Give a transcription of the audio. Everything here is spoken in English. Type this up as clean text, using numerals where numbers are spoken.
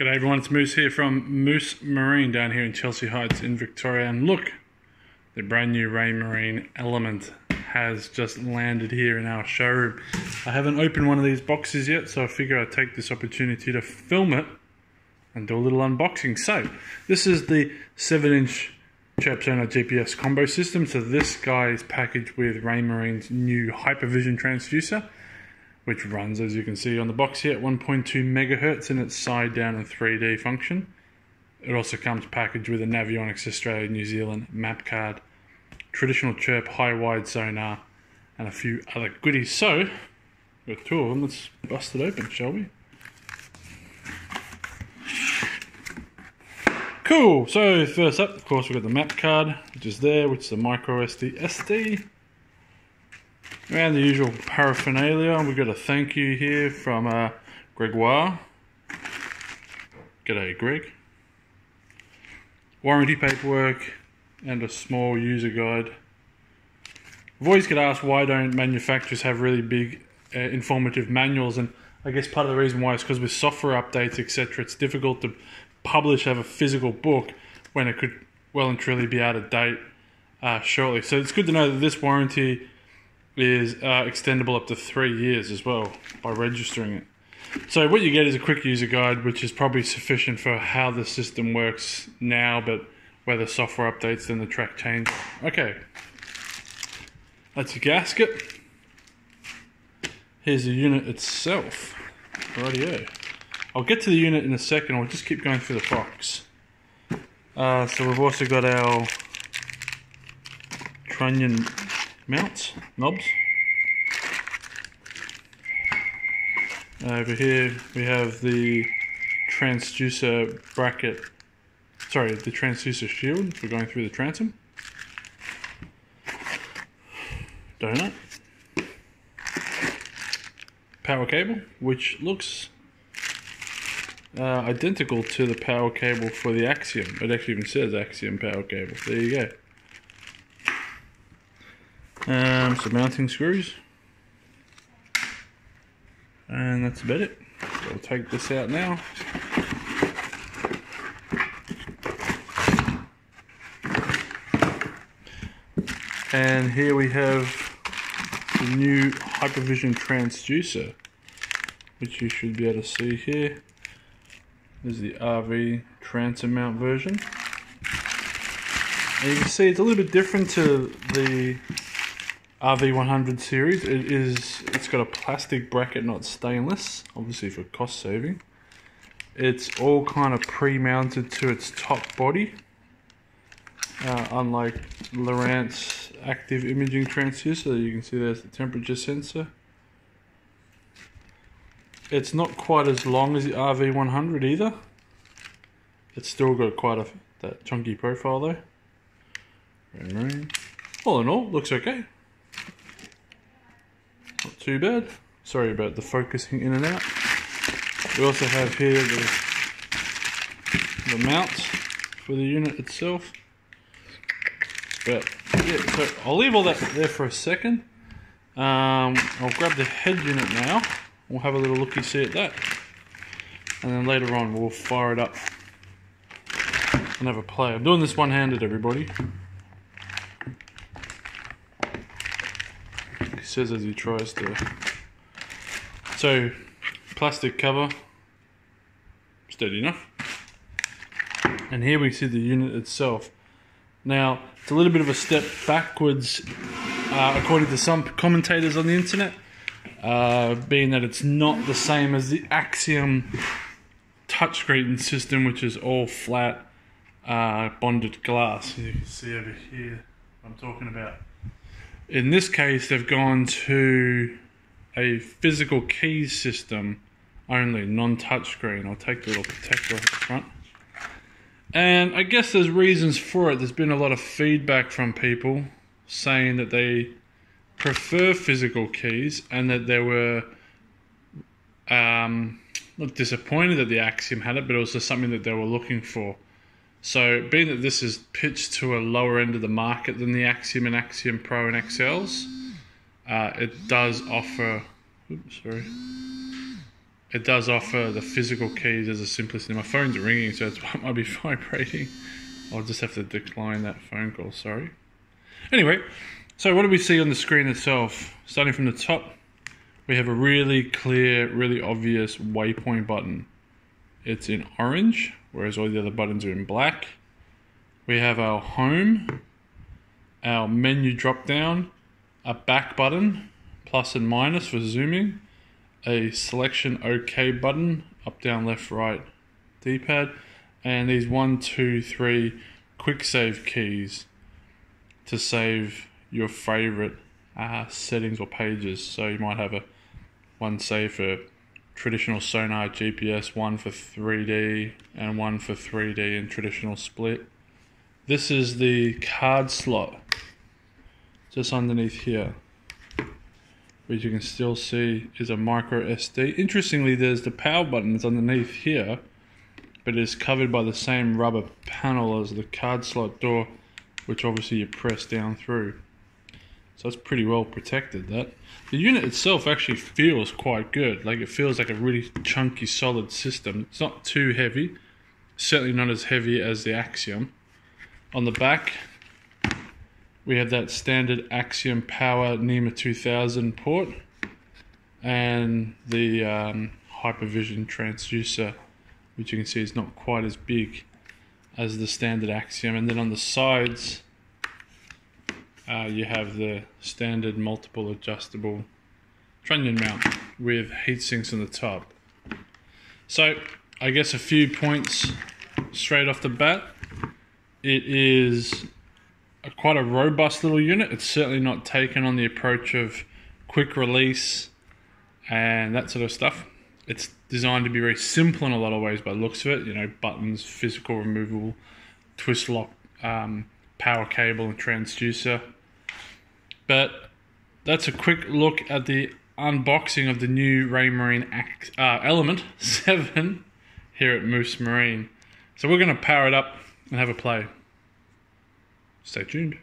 G'day everyone, it's Moose here from Moose Marine down here in Chelsea Heights in Victoria, and look, the brand new Raymarine Element has just landed here in our showroom. I haven't opened one of these boxes yet, so I figure I'd take this opportunity to film it and do a little unboxing. So, this is the 7-inch Sonar GPS combo system. So this guy is packaged with Raymarine's new Hypervision transducer, which runs, as you can see on the box here, at 1.2 megahertz in its side down and 3D function. It also comes packaged with a Navionics Australia New Zealand map card, traditional chirp, high wide sonar, and a few other goodies. So, we've got two of them. Let's bust it open, shall we? Cool. So first up, of course, we've got the map card, which is there, which is a micro SD. And the usual paraphernalia. We've got a thank you here from Gregoire. G'day, Greg. Warranty paperwork and a small user guide. I've always get asked, why don't manufacturers have really big informative manuals? And I guess part of the reason why is because with software updates, etc., it's difficult to publish, have a physical book when it could well and truly be out of date shortly. So it's good to know that this warranty is extendable up to 3 years as well by registering it. So what you get is a quick user guide, which is probably sufficient for how the system works now, but where the software updates, then the track changes. Okay, that's your gasket. Here's the unit itself. Rightio. I'll get to the unit in a second. I'll just keep going through the box. So we've also got our trunnion mounts, knobs. Over here we have the transducer bracket, sorry, the transducer shield for going through the transom. Donut. Power cable, which looks identical to the power cable for the Axiom. It actually even says Axiom power cable. There you go. Some mounting screws, and that's about it. So we'll take this out now. And here we have the new Hypervision transducer, which you should be able to see here. This is the RV Transom Mount version. And you can see it's a little bit different to the RV100 series. It's got a plastic bracket, not stainless, obviously for cost saving. It's all kind of pre-mounted to its top body, unlike Lowrant's active imaging transducer. You can see there's the temperature sensor. It's not quite as long as the RV100 either. It's still got quite that chunky profile though. All in all, looks okay. Not too bad. Sorry about the focusing in and out. We also have here the mounts for the unit itself. But yeah, so I'll leave all that there for a second. I'll grab the head unit now. We'll have a little looky-see at that. And then later on we'll fire it up and have a play. I'm doing this one-handed, everybody. He says as he tries to. So, plastic cover, steady enough. And here we see the unit itself. Now, it's a little bit of a step backwards, according to some commentators on the internet, being that it's not the same as the Axiom touchscreen system, which is all flat bonded glass. You can see over here what I'm talking about. In this case, they've gone to a physical keys system only, non-touchscreen. I'll take the little protector off the front. And I guess there's reasons for it. There's been a lot of feedback from people saying that they prefer physical keys and that they were not disappointed that the Axiom had it, but also something that they were looking for. So, being that this is pitched to a lower end of the market than the Axiom and Axiom Pro and XLs, it does offer it does offer the physical keys as a simplicity. My phone's ringing, so it might be vibrating. I'll just have to decline that phone call, sorry. Anyway, so what do we see on the screen itself? Starting from the top, we have a really clear, really obvious waypoint button. It's in orange, whereas all the other buttons are in black. We have our home, our menu drop down, a back button, plus and minus for zooming, a selection OK button, up, down, left, right, D-pad, and these 1, 2, 3 quick save keys to save your favorite settings or pages. So you might have one save for traditional Sonar GPS, one for 3D, and one for 3D and traditional split. This is the card slot, just underneath here, which you can still see is a micro SD. Interestingly, there's the power buttons underneath here, but it's covered by the same rubber panel as the card slot door, which obviously you press down through. So it's pretty well protected, that. The unit itself actually feels quite good. Like, it feels like a really chunky, solid system. It's not too heavy, certainly not as heavy as the Axiom. On the back, we have that standard Axiom Power NEMA 2000 port and the Hypervision transducer, which you can see is not quite as big as the standard Axiom. And then on the sides, you have the standard multiple adjustable trunnion mount with heat sinks on the top. So I guess a few points straight off the bat. It is quite a robust little unit. It's certainly not taken on the approach of quick release and that sort of stuff. It's designed to be very simple in a lot of ways by the looks of it. You know, buttons, physical removal, twist lock, power cable and transducer. But that's a quick look at the unboxing of the new Raymarine Element 7 here at Moose Marine. So we're going to power it up and have a play. Stay tuned.